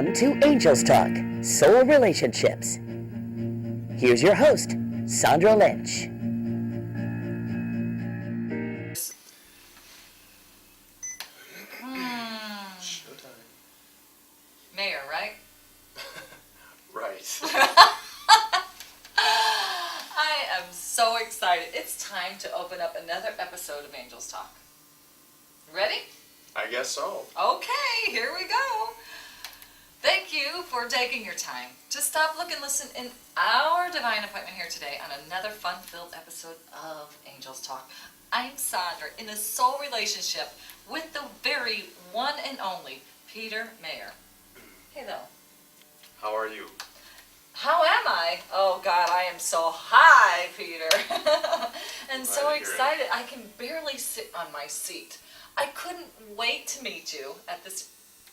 Welcome to Angels Talk, Soul Relationships. Here's your host, Sandra Lynch. Showtime. Mayor, right? Right. I am so excited. It's time to open up another episode of Angels Talk. Ready? I guess so. Okay, here we go. Thank you for taking your time to stop, look, and listen in our divine appointment here today on another fun-filled episode of Angels Talk. I'm Sandra in a soul relationship with the very one and only Peter Mayer. Hello. How are you? How am I? Oh God, I am so high, Peter. And so excited. I can barely sit on my seat. I couldn't wait to meet you at this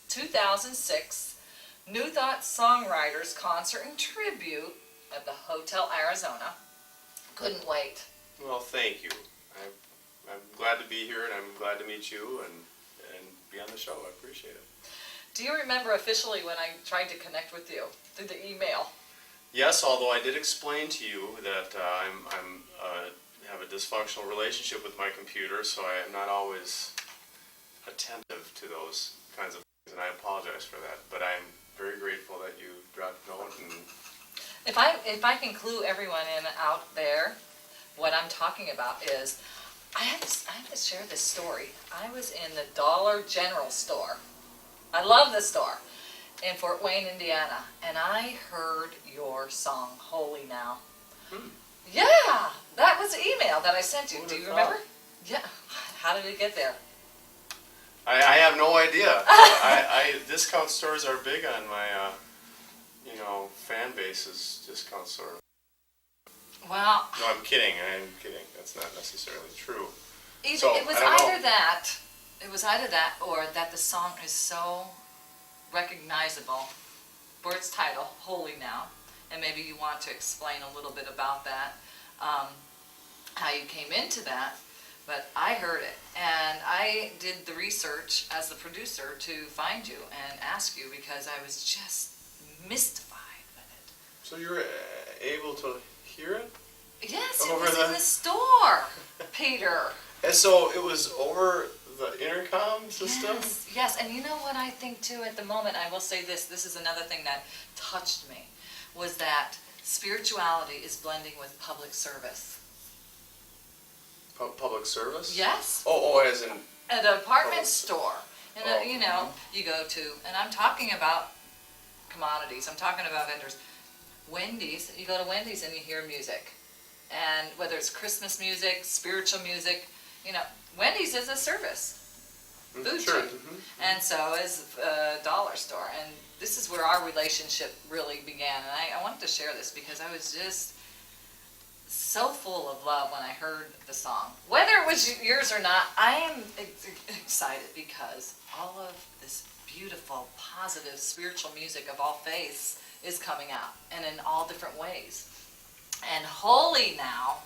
2006 New Thought Songwriters concert and tribute at the Hotel Arizona. Couldn't wait. Well, thank you. I'm glad to be here, and I'm glad to meet you and be on the show. I appreciate it. Do you remember officially when I tried to connect with you through the email? Yes, although I did explain to you that I have a dysfunctional relationship with my computer, so I am not always attentive to those kinds of things, and I apologize for that. But I'm very grateful that you dropped a note. And If I can clue everyone in out there, what I'm talking about is I have to share this story. I was in the Dollar General store. I love this store in Fort Wayne, Indiana, and I heard your song, Holy Now. Yeah, that was the email that I sent you. Do you remember? Yeah. How did it get there? I have no idea. Discount stores are big on my, fan base's discount store. Well, No, I'm kidding. That's not necessarily true. it So, was I don't know. either that. It was either that or that the song is so recognizable for its title, Holy Now. And maybe you want to explain a little bit about that, how you came into that. But I heard it, and I did the research as the producer to find you and ask you because I was just mystified with it. So you were able to hear it? Yes, it Over was the- in the store, Peter. And so it was over the intercom system? Yes, and you know what I think too at the moment, I will say this is another thing that touched me, was that spirituality is blending with public service. Public service? Yes. Oh, as in... At an apartment Public- store, and Oh, you go to, and I'm talking about commodities, I'm talking about vendors. Wendy's, you go to Wendy's and you hear music, and whether it's Christmas music, spiritual music, Wendy's is a service. Food Sure. chain. And so is a dollar store. And this is where our relationship really began. And I wanted to share this because I was just so full of love when I heard the song. Whether it was yours or not, I am excited because all of this beautiful, positive, spiritual music of all faiths is coming out, and in all different ways. And Holy Now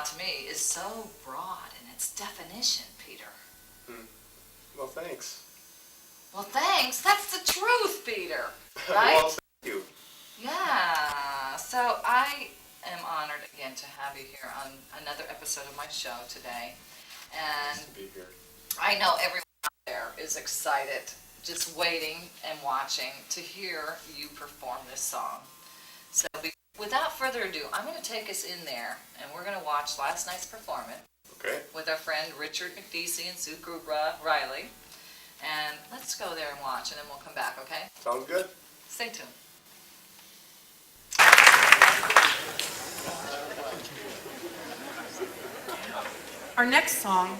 to me is so broad in its definition, Peter. Well, thanks. Well, thanks. That's the truth, Peter. Right? Well, thank you. Yeah. So I am honored again to have you here on another episode of my show today. And Nice to be here. I know everyone out there is excited, just waiting and watching to hear you perform this song. So without further ado, I'm going to take us in there, and we're going to watch last night's performance Okay. with our friend Richard McDeasy and Sue Riley. And let's go there and watch, and then we'll come back, okay? Sounds good. Stay tuned. Our next song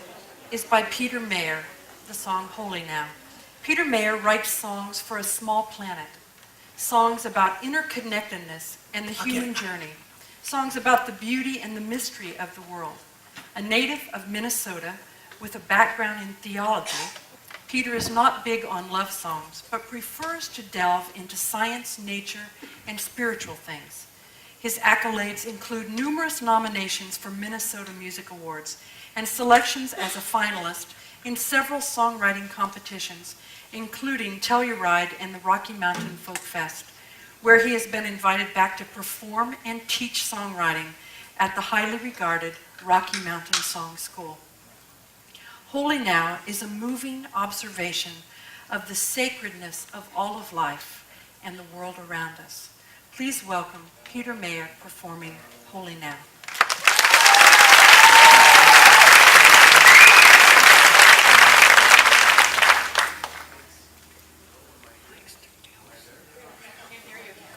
is by Peter Mayer, the song Holy Now. Peter Mayer writes songs for a small planet, songs about interconnectedness and the human journey, songs about the beauty and the mystery of the world. A native of Minnesota with a background in theology, Peter is not big on love songs, but prefers to delve into science, nature, and spiritual things. His accolades include numerous nominations for Minnesota Music Awards and selections as a finalist in several songwriting competitions including Telluride and the Rocky Mountain Folk Fest, where he has been invited back to perform and teach songwriting at the highly regarded Rocky Mountain Song School. Holy Now is a moving observation of the sacredness of all of life and the world around us. Please welcome Peter Mayer performing Holy Now.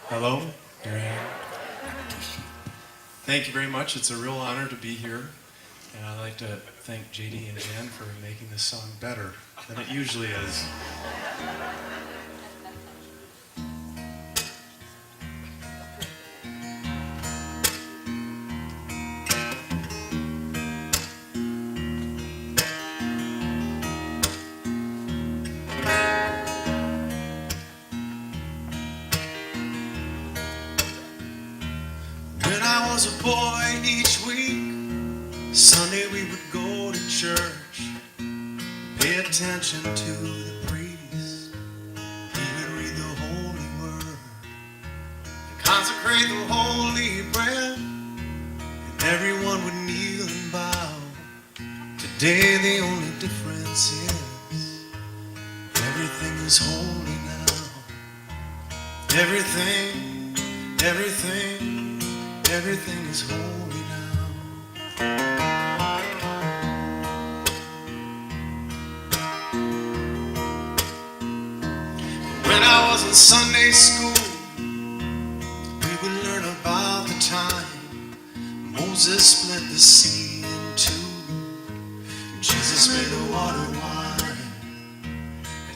Hello, here I am. Thank you very much. It's a real honor to be here. And I'd like to thank JD and Jen for making this song better than it usually is. When I was a boy, each week, Sunday we would go to church, pay attention to the priest. He would read the holy word, and consecrate the holy bread, and everyone would kneel and bow. Today the only difference is everything is holy now. Everything is holy now. When I was in Sunday school, we would learn about the time Moses split the sea in two, Jesus made the water wine.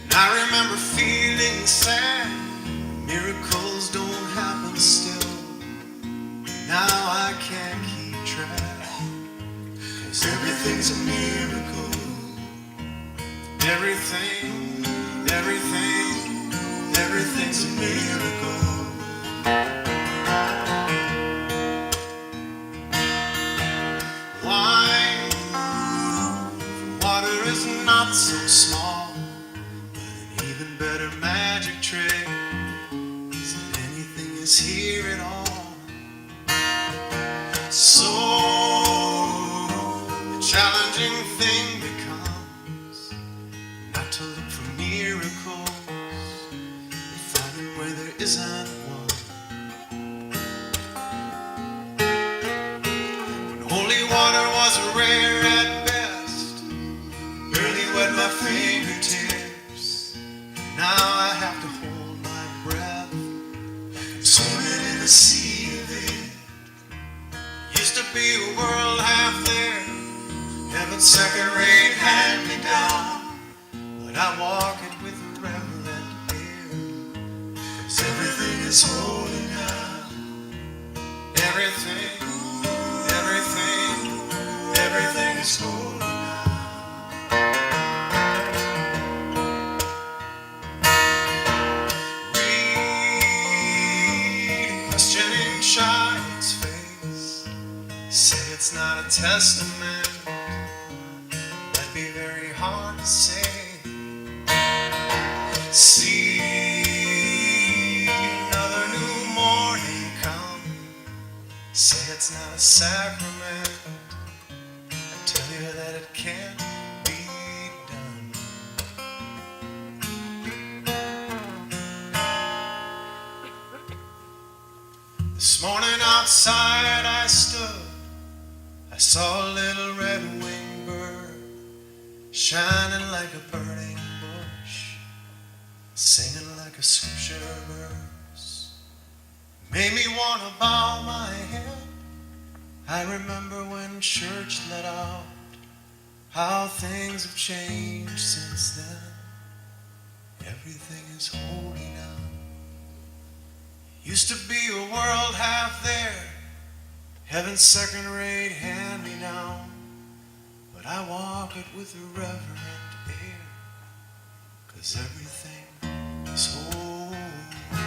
And I remember feeling sad, miracles don't happen still. Now I can't keep track, 'cause everything's a miracle. Everything's a miracle. Wine from water is not so small, but an even better magic trick is that anything is here at all. So the challenging thing becomes not to look for miracles, but finding where there isn't one. When holy water was rare at best, barely wet my fingertips. Now I have to hold my breath, swimming in a sea of it. Used to be a world half there, heaven's second-rate hand-me-down, but I walk it with a reverent air, 'cause everything is holy now. Everything is holy now. Read, questioning Child's face, say it's not a testament, that'd be very hard to say. See another new morning come, say it's not a sacrament, I tell you that it can't be done. This morning outside I stood, I saw a little red-winged bird shining like a burning bush, singing like a scripture verse. Made me want to bow my head. I remember when church let out, how things have changed since then. Everything is holy now. Used to be a world half there, heaven's second-rate hand-me-down, but I walk it with a reverent air, 'cause everything is holy now.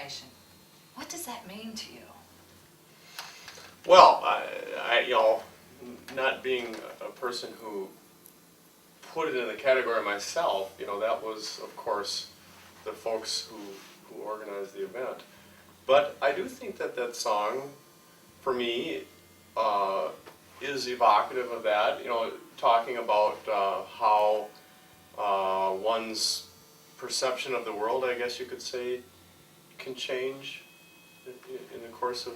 transformation. What does that mean to you? Well, I not being a person who put it in the category myself, that was, of course, the folks who organized the event. But I do think that song, for me, is evocative of that, talking about how one's perception of the world, I guess you could say, can change in the course of,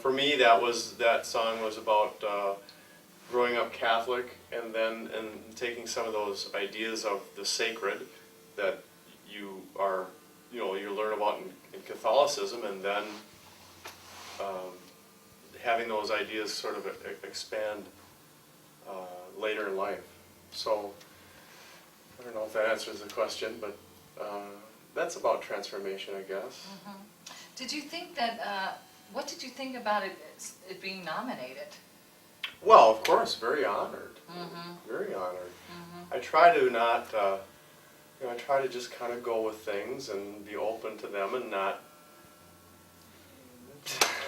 for me that song was about growing up Catholic and taking some of those ideas of the sacred that you learn about in Catholicism, and then having those ideas sort of expand later in life. So I don't know if that answers the question, but that's about transformation, I guess. Mm-hmm. Did you think that, what did you think about it being nominated? Well, of course, very honored. Mm-hmm. Very honored. Mm-hmm. I try to not, I try to just kind of go with things and be open to them and not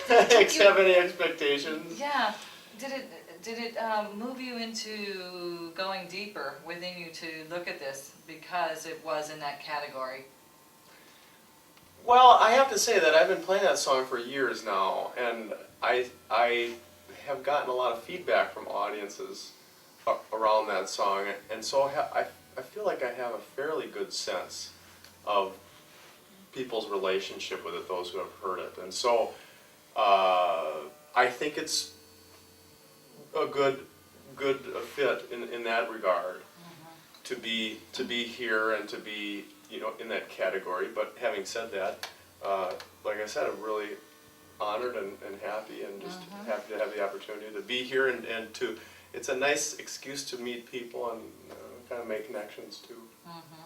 have any expectations. Yeah. Did it move you into going deeper within you to look at this because it was in that category? Well, I have to say that I've been playing that song for years now, and I have gotten a lot of feedback from audiences around that song, and so I feel like I have a fairly good sense of people's relationship with it, those who have heard it, and so I think it's a good fit in that regard. Mm-hmm. to be here and to be in that category. But having said that, like I said, I'm really honored and happy, and just Mm-hmm. happy to have the opportunity to be here and to. It's a nice excuse to meet people and kind of make connections too. Mm-hmm.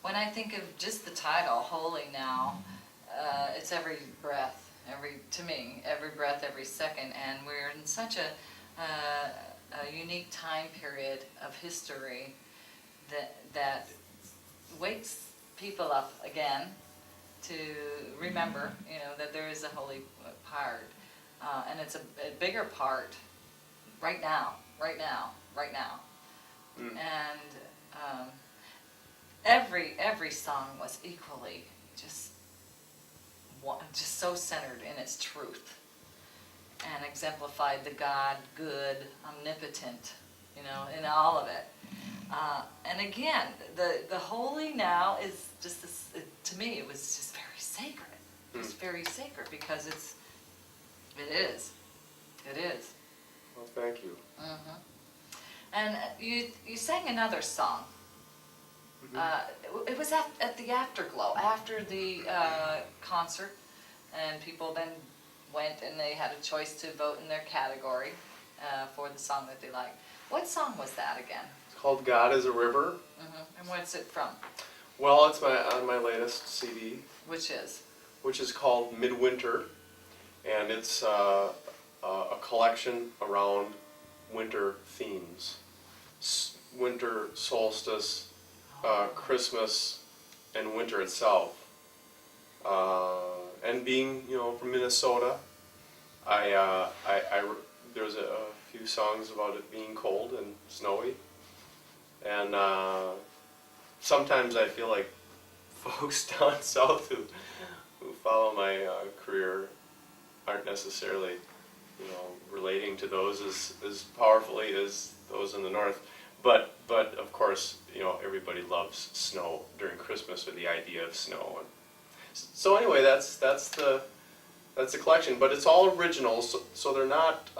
When I think of just the title, Holy Now, it's every breath, to me, every breath, every second, and we're in such a unique time period of history that wakes people up again to remember, that there is a holy part, and it's a bigger part right now. Mm. And every song was equally just so centered in its truth and exemplified the God, good, omnipotent, in all of it. And again, the holy now is just this, to me, it was just very sacred. It's very sacred because it is. Well, thank you. Mm-hmm. And you sang another song. Mm-hmm. It was at the Afterglow, after the concert, and people then went and they had a choice to vote in their category for the song that they liked. What song was that again? It's called God is a River. Mm-hmm. And what's it from? Well, it's on my latest CD, Which is? which is called Midwinter, and it's a collection around winter themes. Winter solstice, Christmas, and winter itself. And being, from Minnesota, there's a few songs about it being cold and snowy, and sometimes I feel like folks down south who follow my career aren't necessarily, relating to those as powerfully as those in the north. But of course, everybody loves snow during Christmas, or the idea of snow. And so anyway, that's the collection. But it's all originals, so they're not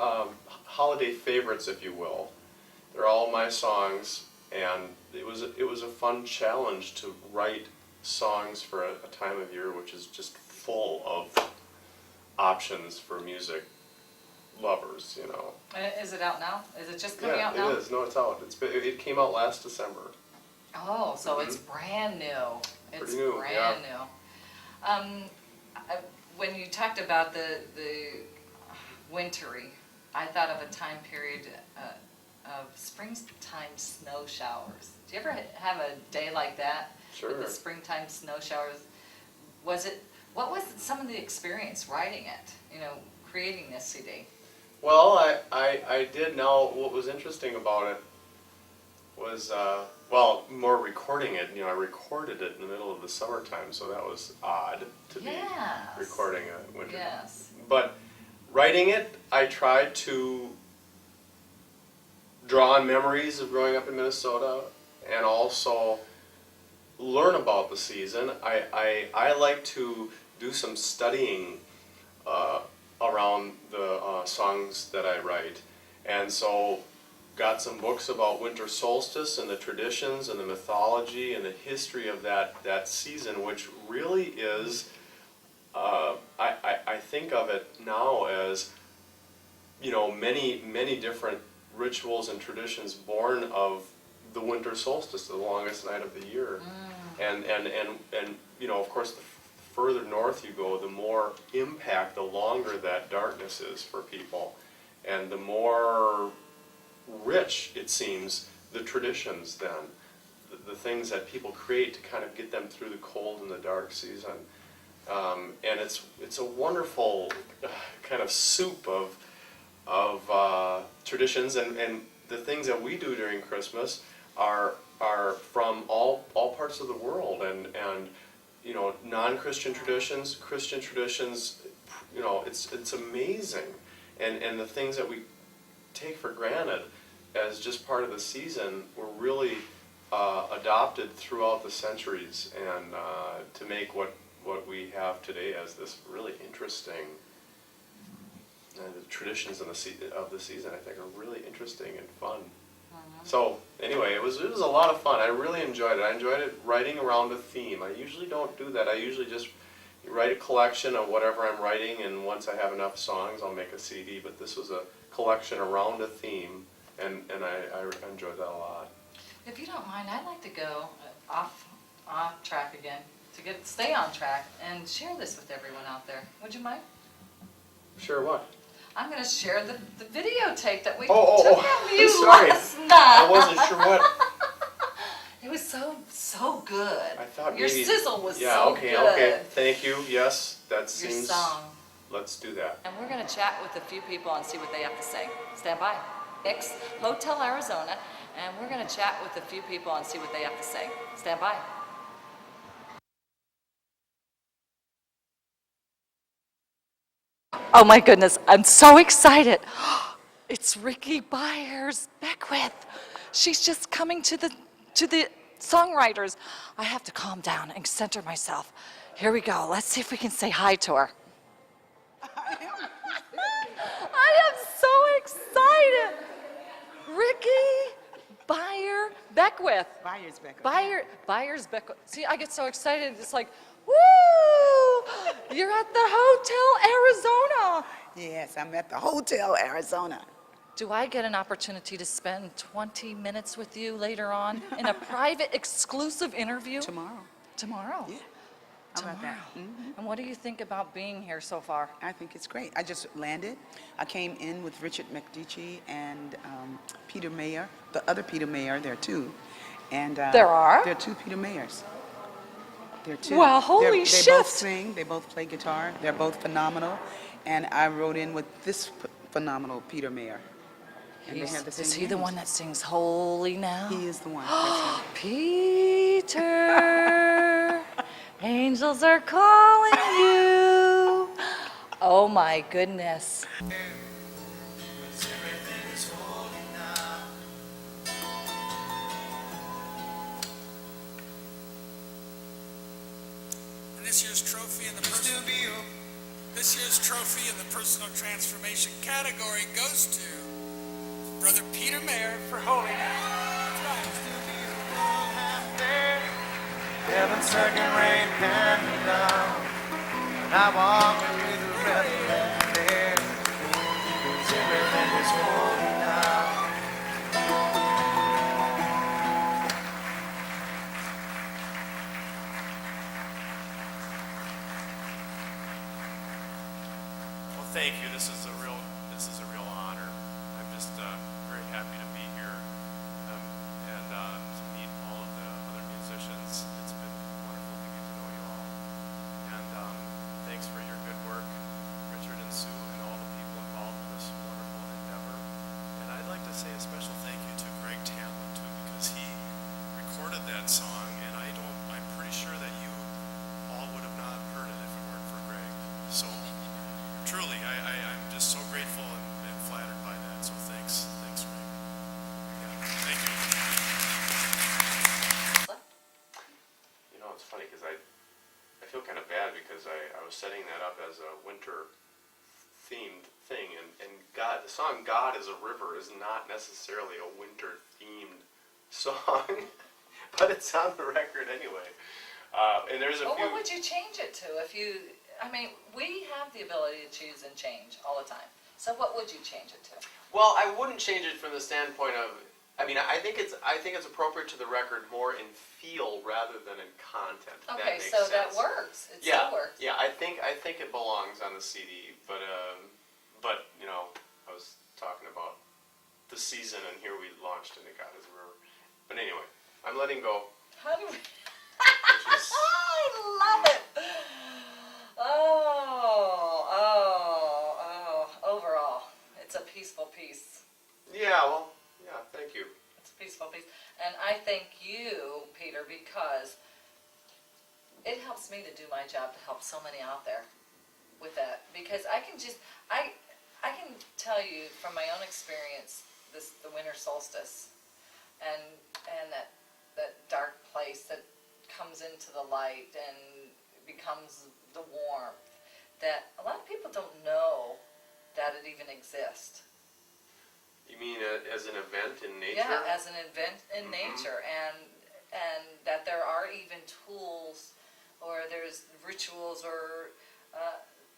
holiday favorites, if you will. They're all my songs, and it was a fun challenge to write songs for a time of year which is just full of options for music lovers, Is it out now? Is it just coming out now? Yeah, it is. No, it's out. It came out last December. Oh, so it's brand new. It's Pretty new, brand new. When you talked about the wintry, I thought of a time period of springtime snow showers. Do you ever have a day like that? Sure. With the springtime snow showers, what was some of the experience writing it, creating this CD? Well, I did know what was interesting about it was, more recording it. I recorded it in the middle of the summertime, so that was odd to be recording a winter. Yes. But writing it, I tried to draw on memories of growing up in Minnesota and also learn about the season. I like to do some studying around the songs that I write, and so got some books about winter solstice and the traditions and the mythology and the history of that season, which really is, I think of it now as, many different rituals and traditions born of the winter solstice, the longest night of the year. And of course, the further north you go, the more impact, the longer that darkness is for people, and the more rich, it seems, the traditions then, the things that people create to kind of get them through the cold and the dark season. And it's a wonderful kind of soup of traditions, and the things that we do during Christmas are from all parts of the world, and non-Christian traditions, Christian traditions. It's amazing, and the things that we take for granted as just part of the season were really adopted throughout the centuries, and to make what we have today as this really interesting the traditions of the season, I think, are really interesting and fun. So anyway, it was a lot of fun. I really enjoyed it. I enjoyed it writing around a theme. I usually don't do that. I usually just write a collection of whatever I'm writing, and once I have enough songs, I'll make a CD. But this was a collection around a theme, and I enjoyed that a lot. If you don't mind, I'd like to go off track again to stay on track and share this with everyone out there. Would you mind? Sure, what? I'm going to share the videotape that we took of you sorry. last night. I wasn't sure what. It was so good. I thought your maybe, sizzle was yeah, so okay, good. okay. Thank you. Yes, that Your seems. song. Let's do that. And we're going to chat with a few people and see what they have to say. Stand by. X Hotel Arizona, and we're going to chat with a few people and see what they have to say. Stand by. Oh my goodness, I'm so excited. It's Ricky Byers Beckwith. She's just coming to the Songwriters. I have to calm down and center myself. Here we go. Let's see if we can say hi to her. I am so excited. Ricky Beckwith. Byers Beckwith. Byers Beckwith. See, I get so excited. It's like, woo! You're at the Hotel Arizona. Yes, I'm at the Hotel Arizona. Do I get an opportunity to spend 20 minutes with you later on in a private, exclusive interview? Tomorrow. Tomorrow? Yeah. How about that? Mm-hmm. And what do you think about being here so far? I think it's great. I just landed. I came in with Richard McDici and Peter Mayer. The other Peter Mayer, there are two. And there are? There are two Peter Mayers. There are two. Wow, holy shit. They both sing. They both play guitar. They're both phenomenal. And I wrote in with this phenomenal Peter Mayer. And they have the same is he the one that sings Holy Now? He is the one. Peter, angels are calling you. Oh my goodness. This year's trophy in the personal transformation category goes to Brother Peter Mayer for Holy Now. Heaven's second rain coming down, and I walk through the red there. Everything is holy now. Well, thank you. This is a real honor. I'm just very happy to be here and to meet all of the other musicians. It's been wonderful to get to know you all. And setting that up as a winter themed thing, and God, the song "God is a River" is not necessarily a winter themed song, but it's on the record anyway. And there's a Well, few. what would you change it to if you? I mean, we have the ability to choose and change all the time. So what would you change it to? Well, I wouldn't change it from the standpoint of. I mean, I think it's appropriate to the record more in feel rather than in content. If Okay, that makes so sense. that works. It Yeah, still works. yeah. I think it belongs on the CD, but you know, I was talking about the season, and here we launched into God is a River. But anyway, I'm letting go. How do we? Which is, I love it. Overall, it's a peaceful piece. yeah, well, yeah. Thank you. It's a peaceful piece. And I thank you, Peter, because it helps me to do my job to help so many out there with that. Because I can tell you from my own experience, the winter solstice, and that dark place that comes into the light and becomes the warmth, that a lot of people don't know that it even exists. You mean as an event in nature? Yeah, as an event in nature, and that there are even tools, or there's rituals, or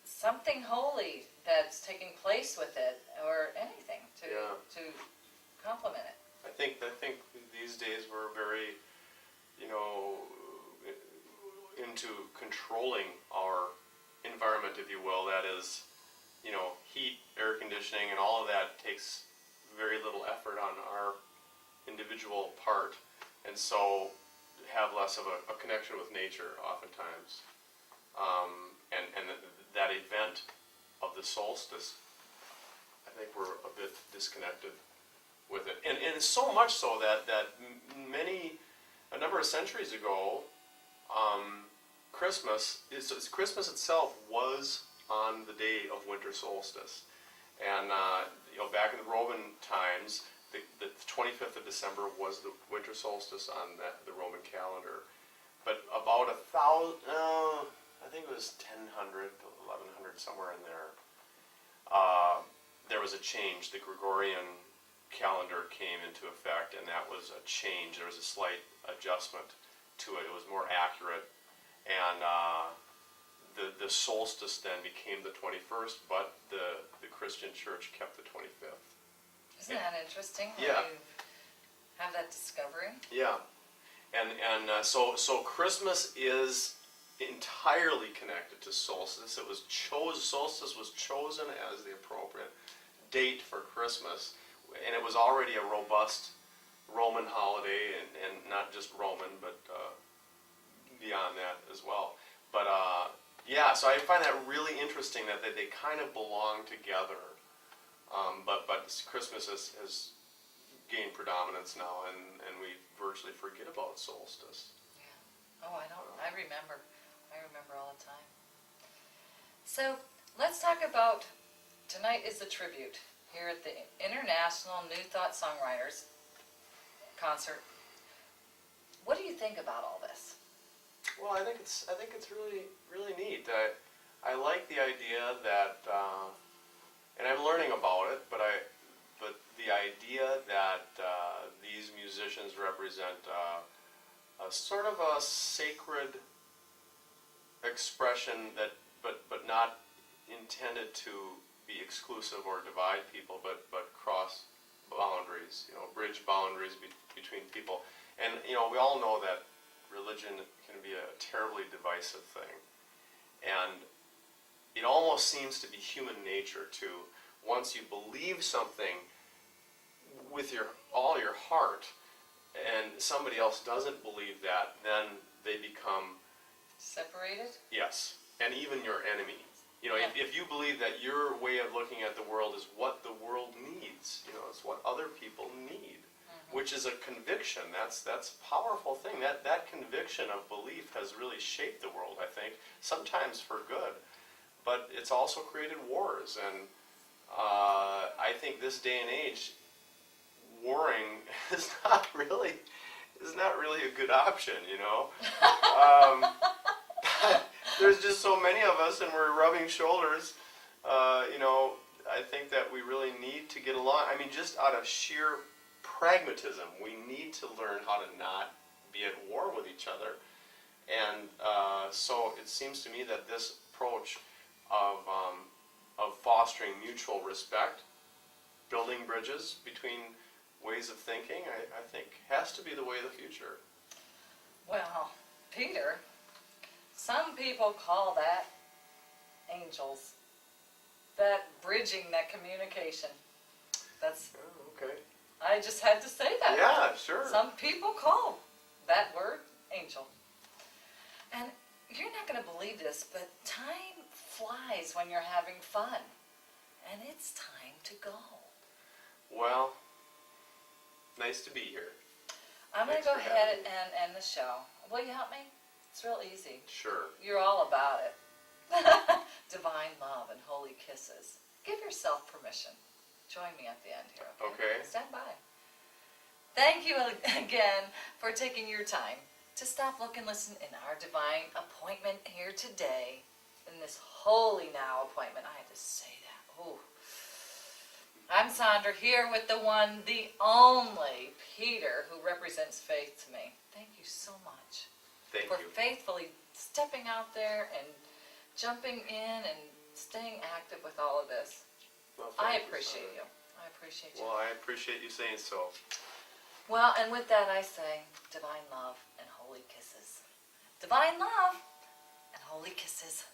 something holy that's taking place with it, or anything to complement it. I think these days we're very, you know, into controlling our environment, if you will. That is, you know, heat, air conditioning, and all of that takes very little effort on our individual part, and so have less of a connection with nature oftentimes. And that event of the solstice, I think we're a bit disconnected with it, and so much so that a number of centuries ago, Christmas itself was on the day of winter solstice, and you know, back in the Roman times, the 25th of December was the winter solstice on the Roman calendar. But about I think it was 1000 to 1100, somewhere in there was a change. The Gregorian calendar came into effect, and that was a change. There was a slight adjustment to it. It was more accurate, and the solstice then became the 21st, but the Christian Church kept the 25th. Isn't that interesting? Yeah. When you have that discovery. Yeah, and so Christmas is entirely connected to solstice. Solstice was chosen as the appropriate date for Christmas, and it was already a robust Roman holiday, and not just Roman, but beyond that as well. But yeah, so I find that really interesting that they kind of belong together. But Christmas has gained predominance now, and we virtually forget about solstice. Yeah. Oh, I remember all the time. So let's talk about, tonight is the tribute here at the International New Thought Songwriters concert. What do you think about all this? Well, I think it's really neat. I like the idea that, and I'm learning about it, but the idea that these musicians represent a sort of a sacred expression but not intended to be exclusive or divide people, but cross boundaries, you know, bridge boundaries between people. And you know, we all know that religion can be a terribly divisive thing, and it almost seems to be human nature to, once you believe something with all your heart, and somebody else doesn't believe that, then they become Separated? yes, and even your enemy. You know, Yeah. if you believe that your way of looking at the world is what the world needs, you know, it's what other people need, which is a conviction. That's a powerful thing. That conviction of belief has really shaped the world, I think, sometimes for good. But it's also created wars, and I think this day and age, warring is not really a good option, you know. there's just so many of us, and we're rubbing shoulders. You know, I think that we really need to get along. I mean, just out of sheer pragmatism, we need to learn how to not be at war with each other. And so it seems to me that this approach of fostering mutual respect, building bridges between ways of thinking, I think has to be the way of the future. Well, Peter, some people call that angels. That bridging, that communication. That's, Oh, okay. I just had to say that. Yeah, sure. Some people call that word angel. And you're not going to believe this, but time flies when you're having fun. And it's time to go. Well, nice to be here. I'm going to Thanks go for ahead having me. and end the show. Will you help me? It's real easy. Sure. You're all about it. Divine love and holy kisses. Give yourself permission. Join me at the end here, okay? Okay. Stand by. Thank you again for taking your time to stop, look, and listen in our divine appointment here today. In this holy now appointment. I had to say that. Ooh. I'm Sandra here with the one, the only Peter who represents faith to me. Thank you so much Thank for you. faithfully stepping out there and jumping in and staying active with all of this. Well, I thank you, appreciate Sandra. you. I appreciate you. Well, I appreciate you saying so. Well, and with that I say, divine love and holy kisses. Divine love and holy kisses.